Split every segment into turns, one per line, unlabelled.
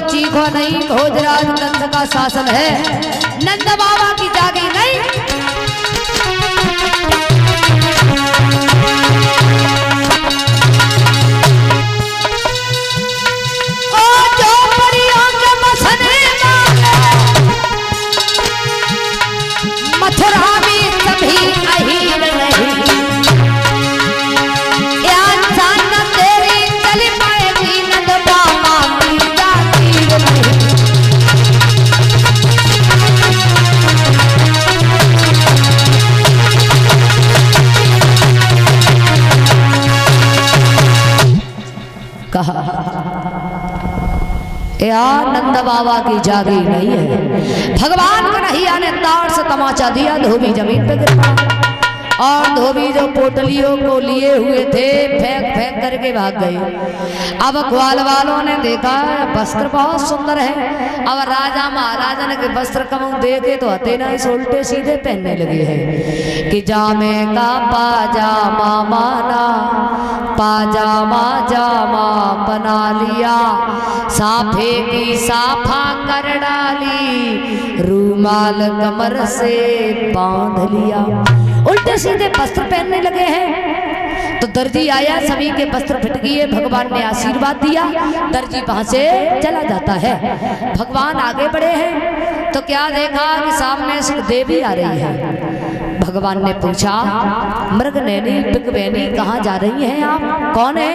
चीखो नहीं, भोजराज कंस का शासन है, नंद बाबा की जागी नहीं। ओ जो परियों के बसने मथुरा में कभी अहीर नहीं, या जान तेरी चली पाएगी नंद बाबा की जागीर नहीं। कहा या नंद बाबा की जागी नहीं है। भगवान कन्हैया ने तार से तमाचा दिया, धोबी जमीन पे गिर पड़ा और धोबी जो पोटलियों को लिए हुए थे फेंक फेंक करके भाग गए। अब ग्वाल वालों ने देखा वस्त्र बहुत सुंदर है। अब राजा महाराजन के वस्त्र कम देखे तो हते ना इस उल्टे सीधे पहनने लगे हैं कि जामे का पाजामा माना, पाजामा जामा बना लिया, साफे की साफा कर डाली, रूमाल कमर से बांध लिया। उल्टे सीधे वस्त्र पहनने लगे हैं। तो दर्जी आया, सभी के वस्त्र फिट गए, भगवान ने आशीर्वाद दिया, दर्जी वहां से चला जाता है। भगवान आगे बढ़े हैं तो क्या देखा कि सामने से देवी आ रही है। भगवान ने पूछा, मृग नैनी पिकबैनी कहाँ जा रही हैं आप, कौन है?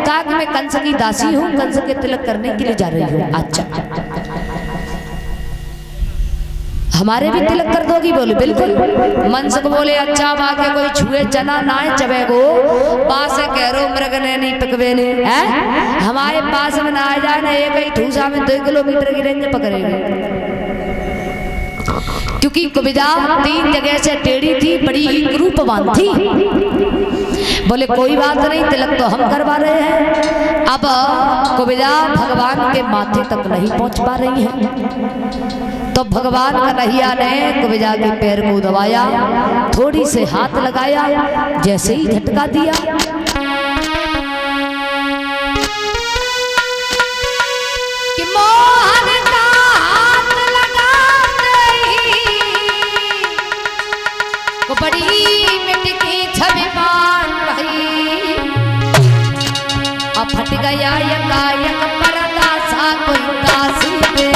कहा कि मैं कंस की दासी हूँ, कंस के तिलक करने के लिए जा रही हूँ। अच्छा, हमारे भी तिलक कर दोगी? बोले बिल्कुल। मनसुख बोले अच्छा बाके कोई छुए चना नाए चबे गो, पास कह रो मृग नैनी पिकबैनी है, हमारे पास में ना आ जाए ना, एक ही ठूसा में 2 किलोमीटर की रेंज पकड़ेगी। क्योंकि कुबिजा 3 जगह से टेढ़ी थी, बड़ी ही क्रूपवान थी। बोले कोई बात नहीं, तिलक तो हम करवा रहे हैं। अब कुबिजा भगवान के माथे तक नहीं पहुंच पा रही है। तो भगवान कन्हैया ने कुबिजा के पैर को दबाया, थोड़ी से हाथ लगाया, जैसे ही झटका दिया कि मोहन का हाथ लगाते ही को बड़ी मिटकी छवि मान रही, अब फट गया यकायक पर्दा सा कोई दासी पे।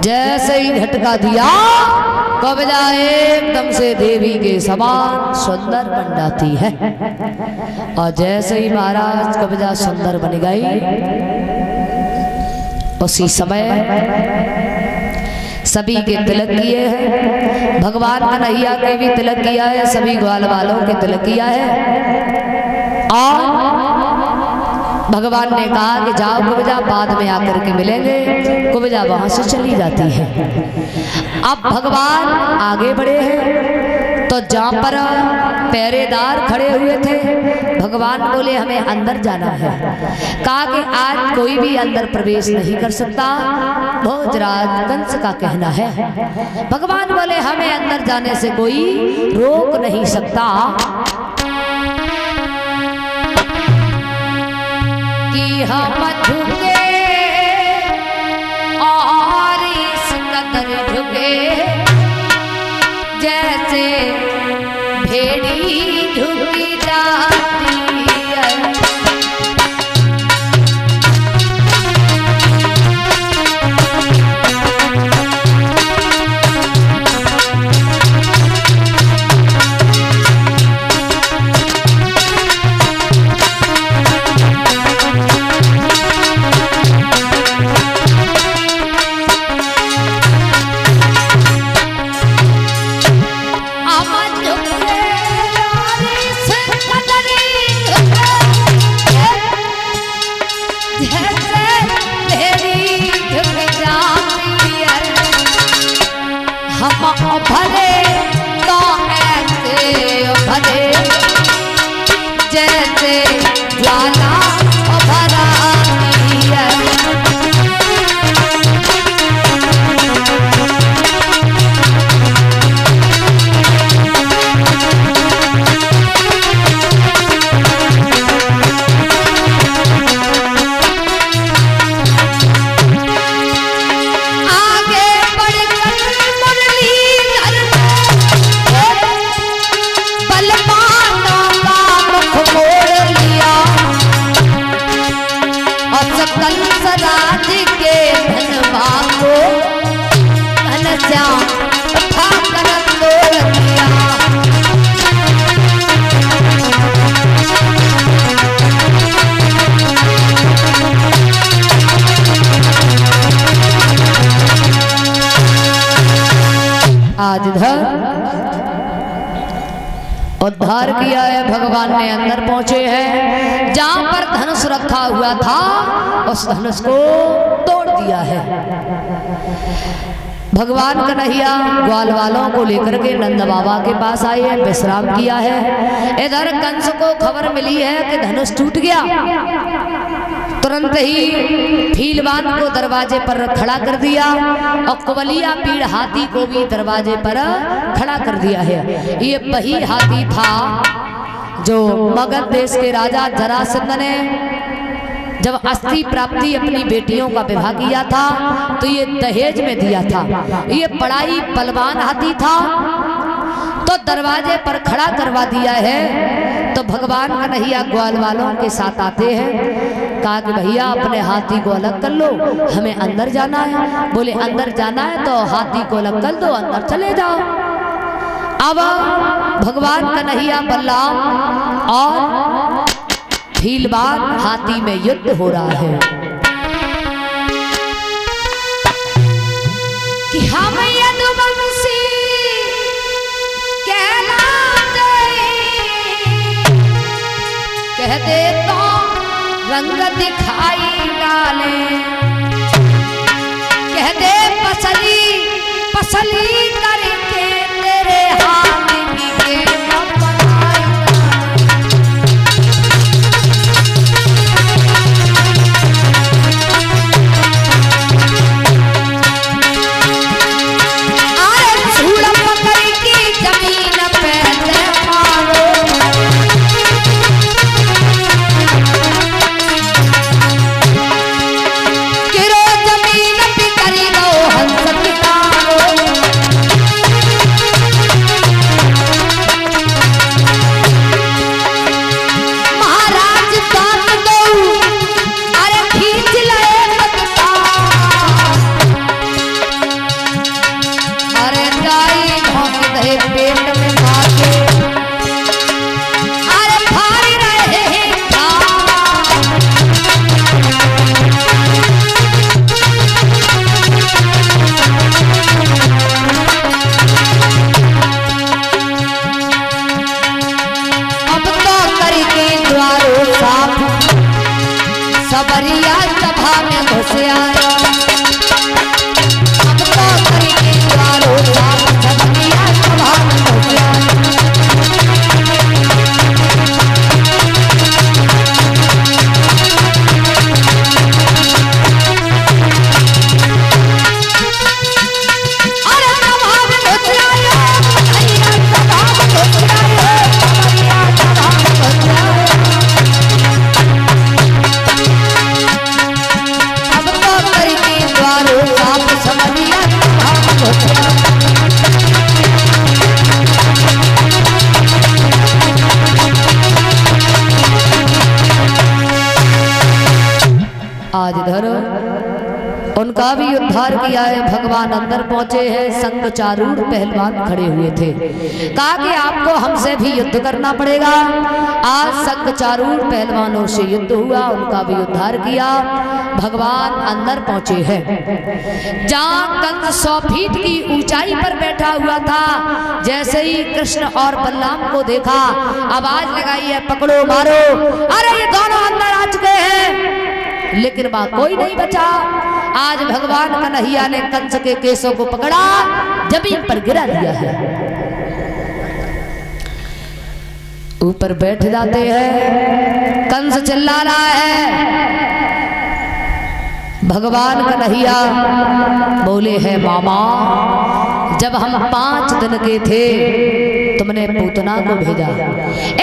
जैसे ही झटका दिया कुबिजा एकदम से देवी के समान सुंदर बन जाती है। और जैसे ही महाराज कुबिजा सुंदर बन गई, उसी समय सभी के तिलक किए हैं। भगवान कन्हैया के भी तिलक किया है, सभी ग्वाल वालों के तिलक किया है। और भगवान ने कहा कि जाओ कुबिजा, बाद में आकर के मिलेंगे। कुबिजा वहां से चली जाती है। अब भगवान आगे बढ़े हैं तो जहां पर पहरेदार खड़े हुए थे, भगवान बोले हमें अंदर जाना है। कहा कि आज कोई भी अंदर प्रवेश नहीं कर सकता, भोजराज कंस का कहना है। भगवान बोले हमें अंदर जाने से कोई रोक नहीं सकता कि हम झुके और इस कदर झुके जैसे भेड़ी झुकी जाती है। कंस राज के धनवा को घनश्याम था कनक दौलतिया। आज इधर उद्धार किया है भगवान ने, अंदर पहुंचे हैं जहां पर धनुष रखा हुआ था उस धनुष को तोड़ दिया है। भगवान कन्हैया ग्वाल वालों को लेकर के नंद बाबा के पास आए हैं, विश्राम किया है। इधर कंस को खबर मिली है कि धनुष टूट गया, तुरंत ही भीलवान को दरवाजे पर खड़ा कर दिया और कुबलिया पीड़ हाथी को भी दरवाजे पर खड़ा कर दिया है। ये वही हाथी था जो मगध देश के राजा जरासंध ने जब अस्थि प्राप्ति अपनी बेटियों का विवाह किया था तो ये दहेज में दिया था। ये बड़ा ही बलवान हाथी था, तो दरवाजे पर खड़ा करवा दिया है। तो भगवान कन्हैया ग्वाल वालों के साथ आते हैं, कहा कि भैया अपने हाथी को अलग कर लो, हमें अंदर जाना है। बोले अंदर जाना है तो हाथी को अलग कर दो, अंदर चले जाओ। अब भगवान कन्हैया बलराम और भीलवान हाथी में युद्ध हो रहा है कि हम यदुवंशी कहलाते, कह दे तो रंग दिखाई डाले, कह दे पसली पसली करके तेरे हाथ की गेंद बनाई। अरे झूल पकड़ की जमीन पे मारो, सबरिया सभा में घुस आया। अब तो करके द्वारों साफ, सबरिया सभा में घुस आया। अरे सभा में घुस आया, भैया सभा में घुस आया, सबरिया सभा में घुस आया। आज इधर उनका भी उद्धार किया है। भगवान अंदर पहुंचे हैं, संग चारूढ़ पहलवान खड़े हुए थे। कहा कि आपको हमसे भी युद्ध करना पड़ेगा। आज संग चारूढ़ पहलवानों से युद्ध हुआ, उनका भी उद्धार किया। भगवान अंदर पहुंचे हैं जहाँ कंस 100 फीट की ऊंचाई पर बैठा हुआ था। जैसे ही कृष्ण और बलराम को देखा, आवाज लगाई है पकड़ो मारो। अरे ये दोनों अंदर आ चुके हैं, लेकिन वहां कोई नहीं बचा। आज भगवान कन्हैया ने कंस के केसों को पकड़ा, जमीन पर गिरा दिया है। ऊपर बैठ जाते हैं, कंस चिल्ला रहा है। भगवान कन्हैया बोले हैं मामा, जब हम 5 दिन के थे तुमने पूतना को भेजा,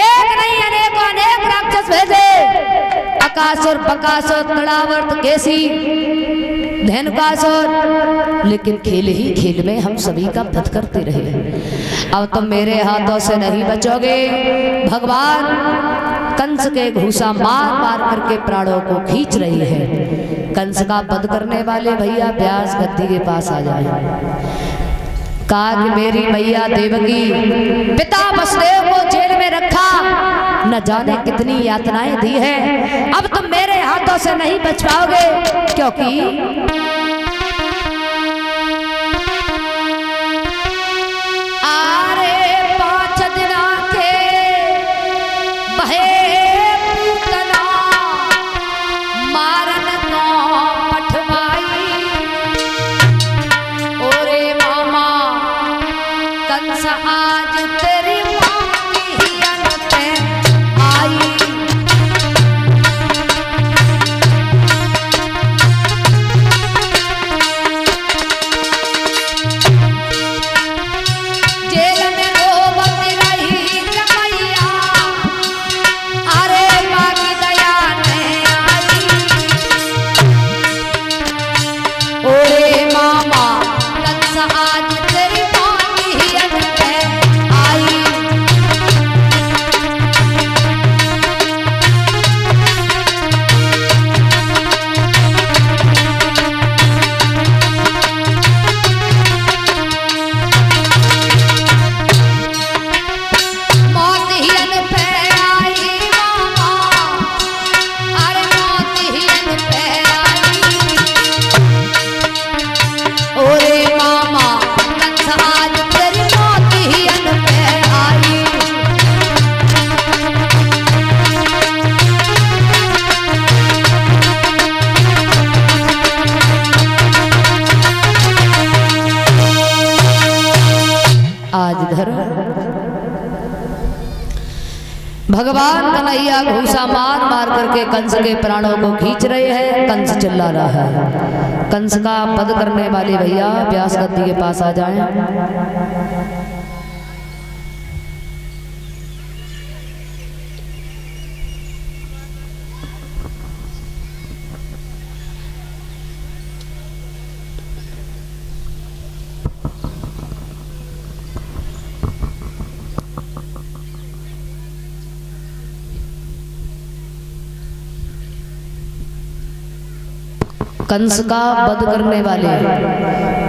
एक नहीं अनेक राक्षस भेजे, अकासुर बकासुर तड़ावर्त केसी धेनुकासुर, लेकिन खेल ही खेल में हम सभी का वध करते रहे। अब तुम मेरे हाथों से नहीं बचोगे। भगवान कंस के घूसा मार मार करके प्राणों को खींच रही है। कंस का वध करने वाले भैया व्यास गद्दी के पास आ जाए। कहा कि मेरी मैया देवकी, पिता वसुदेव को जेल में रखा, न जाने कितनी यातनाएं दी है, अब तुम मेरे हाथों से नहीं बच पाओगे, क्योंकि भगवान कन्हैया घूसा मार मार करके कंस के प्राणों को खींच रहे हैं। कंस चिल्ला रहा है। कंस का वध करने वाले भैया व्यास गद्दी के पास आ जाएं। कंस का वध करने वाले